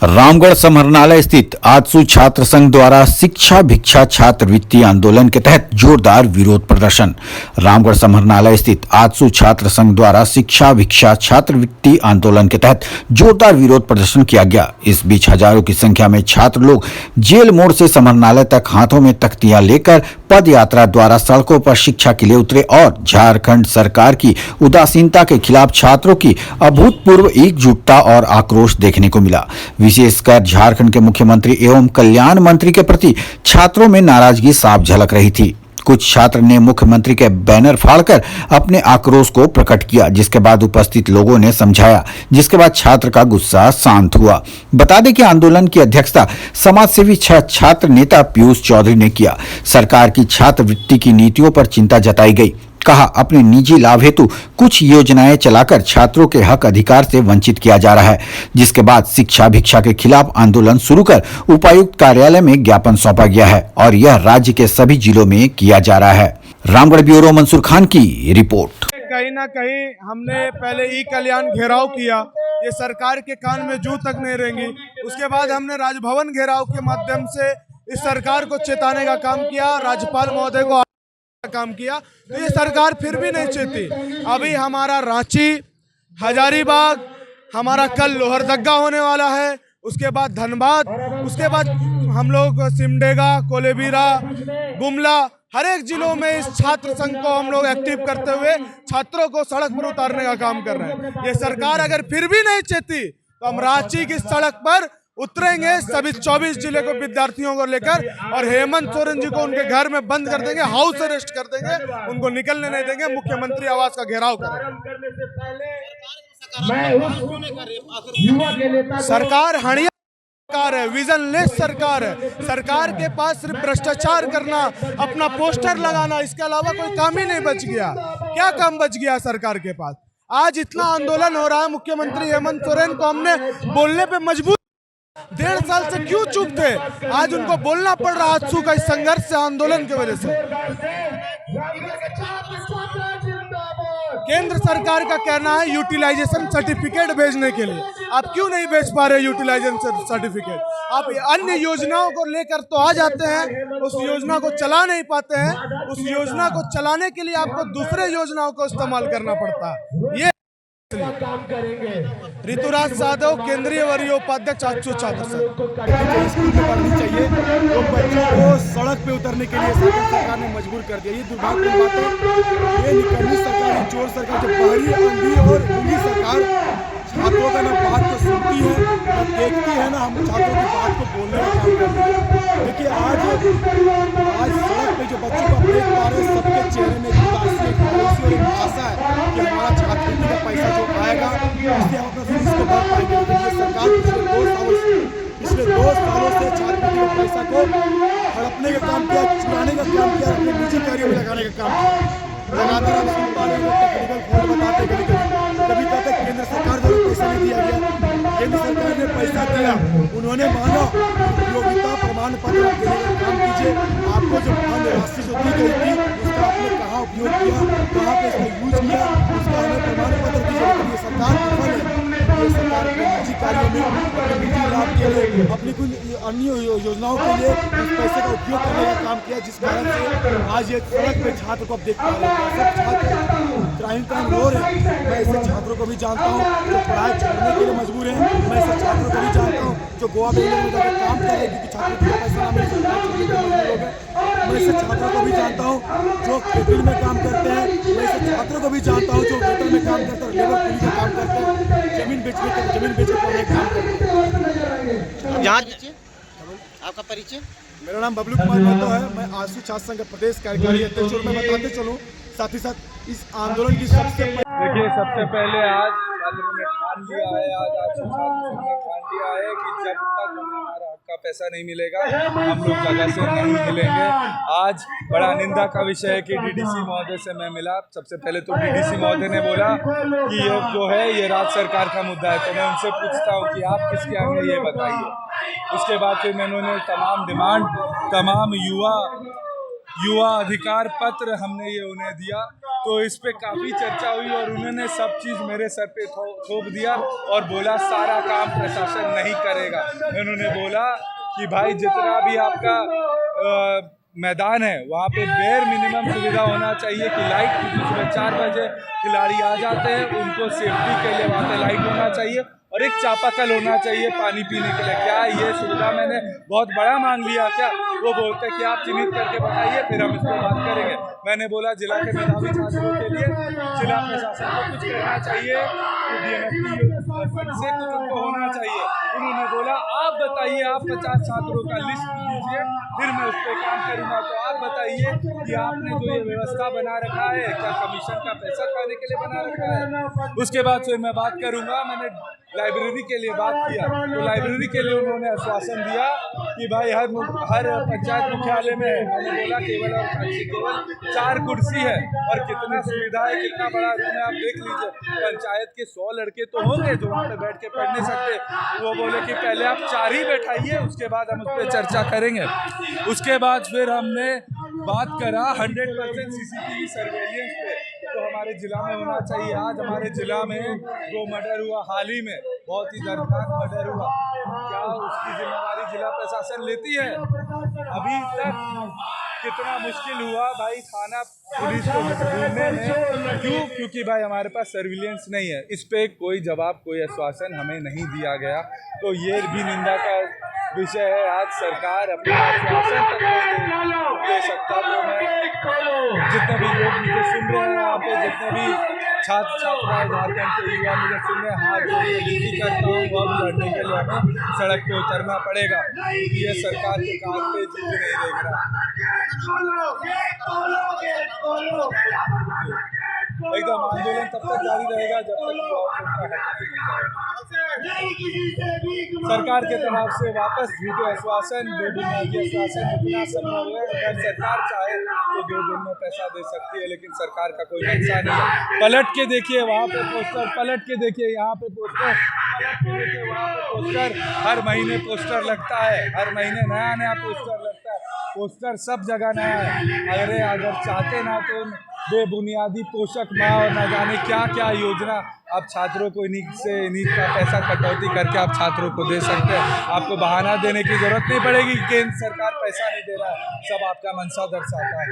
रामगढ़ समाहरणालय स्थित आजसू छात्र संघ द्वारा शिक्षा भिक्षा छात्रवृत्ति आंदोलन के तहत जोरदार विरोध प्रदर्शन। रामगढ़ समाहरणालय स्थित आजसू छात्र संघ द्वारा शिक्षा भिक्षा छात्रवृत्ति आंदोलन के तहत जोरदार विरोध प्रदर्शन किया गया। इस बीच हजारों की संख्या में छात्र लोग जेल मोड़ से समाहरणालय तक हाथों में तख्तियां लेकर पद यात्रा द्वारा सड़कों पर शिक्षा के लिए उतरे और झारखंड सरकार की उदासीनता के खिलाफ छात्रों की अभूतपूर्व एकजुटता और आक्रोश देखने को मिला। विशेषकर झारखंड के मुख्यमंत्री एवं कल्याण मंत्री के प्रति छात्रों में नाराजगी साफ झलक रही थी। कुछ छात्र ने मुख्यमंत्री के बैनर फाड़कर अपने आक्रोश को प्रकट किया, जिसके बाद उपस्थित लोगों ने समझाया, जिसके बाद छात्र का गुस्सा शांत हुआ। बता दें कि आंदोलन की अध्यक्षता समाजसेवी छात्र नेता पीयूष चौधरी ने किया। सरकार की छात्रवृत्ति की नीतियों पर चिंता जताई गई। कहा, अपने निजी लाभ हेतु कुछ योजनाएं चलाकर छात्रों के हक अधिकार से वंचित किया जा रहा है। जिसके बाद शिक्षा भिक्षा के खिलाफ आंदोलन शुरू कर उपायुक्त कार्यालय में ज्ञापन सौंपा गया है और यह राज्य के सभी जिलों में किया जा रहा है। रामगढ़ ब्यूरो मंसूर खान की रिपोर्ट। कहीं ना कहीं हमने पहले ई कल्याण घेराव किया, ये सरकार के कान में जू तक नहीं रहेंगी। उसके बाद हमने राजभवन घेराव के माध्यम से इस सरकार को चेताने का काम किया, राज्यपाल महोदय को काम किया, तो ये सरकार फिर भी नहीं चेती। अभी हमारा रांची, हजारीबाग, हमारा कल लोहरदगा होने वाला है, उसके बाद धनबाद, उसके बाद हम लोग सिमडेगा, कोलेबिरा, गुमला, हर एक जिलों में इस छात्र संघ को हम लोग एक्टिव करते हुए छात्रों को सड़क पर उतारने का काम कर रहे हैं। ये सरकार अगर फिर भी नहीं चेती तो हम रांची की सड़क पर उतरेंगे, सभी 24 जिले को विद्यार्थियों को लेकर, और हेमंत सोरेन जी को उनके घर में बंद कर देंगे, हाउस अरेस्ट कर देंगे, उनको निकलने नहीं देंगे, मुख्यमंत्री आवास का घेराव करेंगे। सरकार हड़िया सरकार है, विजनलेस सरकार है। सरकार के पास सिर्फ भ्रष्टाचार करना, अपना पोस्टर लगाना, इसके अलावा कोई काम ही नहीं बच गया। क्या काम बच गया सरकार के पास? आज इतना आंदोलन हो रहा है, मुख्यमंत्री हेमंत सोरेन को हमने बोलने पे मजबूर 1.5 साल से क्यों चुप थे? आज उनको बोलना पड़ रहा आजसू का इस संघर्ष से, आंदोलन की वजह से। केंद्र सरकार का कहना है यूटिलाइजेशन सर्टिफिकेट भेजने के लिए। आप क्यों नहीं भेज पा रहे यूटिलाइजेशन सर्टिफिकेट? आप अन्य योजनाओं को लेकर तो आ जाते हैं, उस योजना को चला नहीं पाते हैं। उस योजना को चलाने के लिए आपको दूसरे योजनाओं को इस्तेमाल करना पड़ता है। ये काम करेंगे। ऋतुराज यादव, केंद्रीय वरीय उपाध्यक्ष आजसू छात्र संघ। स्कूल में पढ़नी चाहिए तो बच्चों को सड़क पे उतरने के लिए सरकार ने मजबूर कर दिया। ये दुर्भाग्यपूर्ण बात है। ये निकम्मी सरकार, चोर सरकार, जो बाहरी आंधी और दिल्ली सरकार छात्रों का ना बात को सुनती है, ना देखती है, ना हम छात्रों की बात को बोलने का काम करती है। देखिए आज सड़क पे जो बच्चों को देख पा रहे हैं, सबके चेहरे में उदासी और एक आशा है कि हमारा छात्रवृत्ति का पैसा जो आएगा इससे हम अपना फीस को भर पाएंगे। लेकिन ये सरकार पिछले 2 सालों से छात्रवृत्ति के पैसा को हड़पने का काम किया, चुराने का काम किया, अपने निजी कार्यों में लगाने का काम किया। लगातार हम सुन पा रहे हैं, टेक्निकल फॉल्ट बताते, कभी कहते केंद्र सरकार द्वारा पैसा नहीं दिया गया। केंद्र सरकार ने पैसा दिया, उन्होंने माना उपयोगिता प्रमाण पत्र देने का काम कीजिए। आपको जो फंड राशि जो दी गई थी उसका आपने कहाँ उपयोग किया, कहाँ पे इसका यूज किया, उसका हमें प्रमाण पत्र दीजिए। लेकिन ये सरकार विफल है। ये सरकार अपने निजी कार्यों में, अपने निजी लाभ के लिए, अपनी कुछ अन्य योजनाओं के लिए उस पैसे का उपयोग करने का काम किया, जिस कारण से आज ये सड़क पे छात्र को आप देख पा रहे हैं। सब छात्र टाइम रो रहे हैं। मैं ऐसे छात्रों को भी जानता हूँ जो पढ़ाई छोड़ने के लिए मजबूर हैं। मैं ऐसे छात्रों को भी जानता हूँ जो गोवा बेंगलोर में जाकर काम कर रहे हैं क्योंकि छात्रों को पैसा ना मिले, पढ़ाई छोड़ने के लिए मजबूर हो गए। मैं ऐसे छात्रों को भी जानता हूँ जो खेती में काम करते हैं। मैं ऐसे छात्रों को भी जानता हूँ जो होटल में काम करते हैं, लेबर कुली का काम करते हैं, जमीन बेच के पढ़ने का काम करते हैं। आपका परिचय? मेरा नाम बबलू कुमार महतो है। मैं आजसू छात्र संघ का प्रदेश कार्यकारी अध्यक्ष। और मैं बताते चलूँ साथ ही साथ इस आंदोलन की सबसे पहले आज छात्रों ने ठान लिया है, आज आजसू छात्र संघ ने ठान लिया है कि जब तक हमें हमारा हक का पैसा नहीं मिलेगा हम लोग जगह से नहीं मिलेंगे। आज बड़ा निंदा का विषय है कि डीडीसी महोदय से मैं मिला। सबसे पहले तो डीडीसी महोदय ने बोला कि ये जो है ये राज्य सरकार का मुद्दा है, तो मैं उनसे पूछता हूँ कि आप किसके आगे ये बताइए। उसके बाद फिर मैंने तमाम डिमांड, तमाम युवा अधिकार पत्र हमने ये उन्हें दिया तो इस पे काफ़ी चर्चा हुई और उन्होंने सब चीज़ मेरे सर पे थोप दिया और बोला सारा काम प्रशासन नहीं करेगा। उन्होंने बोला कि भाई जितना भी आपका मैदान है वहाँ पे बेयर मिनिमम सुविधा होना चाहिए कि लाइट, क्योंकि सुबह 4 बजे खिलाड़ी आ जाते हैं, उनको सेफ्टी के लिए वहाँ पे लाइट होना चाहिए और एक चापाकल होना चाहिए पानी पीने के लिए। क्या ये सुविधा मैंने बहुत बड़ा मांग लिया क्या? वो बोलते हैं कि आप चिन्हित करके बताइए फिर हम इस पर बात करेंगे। मैंने बोला जिला के मेधावी छात्रों के लिए जिला प्रशासन को कुछ करना चाहिए, फंड से कुछ उनको होना चाहिए। उन्होंने बोला आप बताइए, आप 50 छात्रों का लिस्ट दीजिए फिर मैं उस पर काम करूँगा। तो आप बताइए कि आपने जो ये व्यवस्था बना रखा है क्या कमीशन का पैसा खाने के लिए बना रखा है? उसके बाद फिर मैं बात करूँगा। मैंने लाइब्रेरी के लिए बात किया तो लाइब्रेरी के लिए उन्होंने आश्वासन दिया कि भाई हर पंचायत मुख्यालय में है। मैंने बोला केवल और केवल 4 कुर्सी है और कितना सुविधा है, कितना बड़ा रूम है, आप देख लीजिए। पंचायत के 100 लड़के तो होंगे जो वहाँ पे बैठ के पढ़ नहीं सकते। वो बोले कि पहले आप 4 ही बैठाइए, उसके बाद हम उस पर चर्चा करेंगे। उसके बाद फिर हमने बात करा 100% CCTV सर्वेलियंस पे, तो हमारे जिला में होना चाहिए। आज हमारे जिला में 2 मर्डर हुआ, हाल ही में बहुत ही दर्दनाक मर्डर हुआ। क्या उसकी जिम्मेदारी जिला प्रशासन लेती है? अभी तक कितना मुश्किल हुआ भाई थाना पुलिस को ढूंढने में, क्यों? क्योंकि भाई हमारे पास सर्विलेंस नहीं है। इस पे कोई जवाब, कोई आश्वासन हमें नहीं दिया गया, तो ये भी निंदा का विषय है। आज सरकार अपना आश्वासन तक नहीं दे सकता। तो मैं जितने भी लोग मुझे सुन रहे हैं यहाँ पे, जितने भी छात्र छात्राएं झारखंड के युवा मुझे सुन रहे हैं, हाथ जोड़ के विनती करता हूँ अब लड़ने के लिए हमें सड़क पे उतरना पड़ेगा। ये सरकार के काम पे जीत नहीं देख रहा। एकदम आंदोलन तब तक जारी रहेगा जब तक सरकार के तरफ से वापस झूठे आश्वासन, बेबुनियादी आश्वासन इतना संभव है। अगर सरकार चाहे तो 2 दिन में पैसा दे सकती है, लेकिन सरकार का कोई मंशा नहीं है। पलट के देखिए वहाँ पे पोस्टर, पलट के देखिए यहाँ पे पोस्टर, पलट के देखिए वहाँ पे पोस्टर। हर महीने पोस्टर लगता है, हर महीने नया नया पोस्टर लगता है। पोस्टर सब जगह नया है। अगर चाहते ना तो बेबुनियादी पोषक माह और न जाने क्या क्या योजना आप छात्रों को नीट का पैसा कटौती करके आप छात्रों को दे सकते हैं। आपको बहाना देने की जरूरत नहीं पड़ेगी कि केंद्र सरकार पैसा नहीं दे रहा है, सब आपका मंशा दर्शाता है।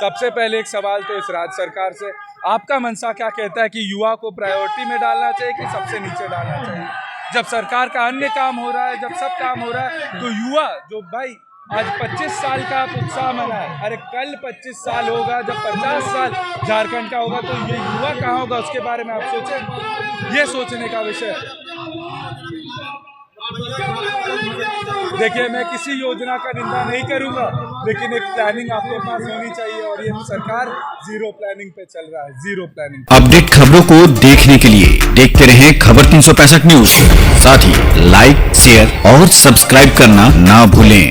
सबसे पहले एक सवाल तो इस राज्य सरकार से, आपका मंशा क्या कहता है कि युवा को प्रायोरिटी में डालना चाहिए कि सबसे नीचे डालना चाहिए? जब सरकार का अन्य काम हो रहा है, जब सब काम हो रहा है, तो युवा जो भाई आज 25 साल का आप उत्साह मनाए, अरे कल 25 साल होगा जब 50 साल झारखंड का होगा, तो ये युवा कहाँ होगा उसके बारे में आप सोचें। ये सोचने का विषय। देखिए मैं किसी योजना का निंदा नहीं करूंगा, लेकिन एक प्लानिंग आपके पास होनी चाहिए और ये सरकार जीरो प्लानिंग पे चल रहा है, जीरो प्लानिंग। अपडेट खबरों को देखने के लिए देखते रहें खबर 365 न्यूज। साथ ही लाइक, शेयर और सब्सक्राइब करना ना भूलें।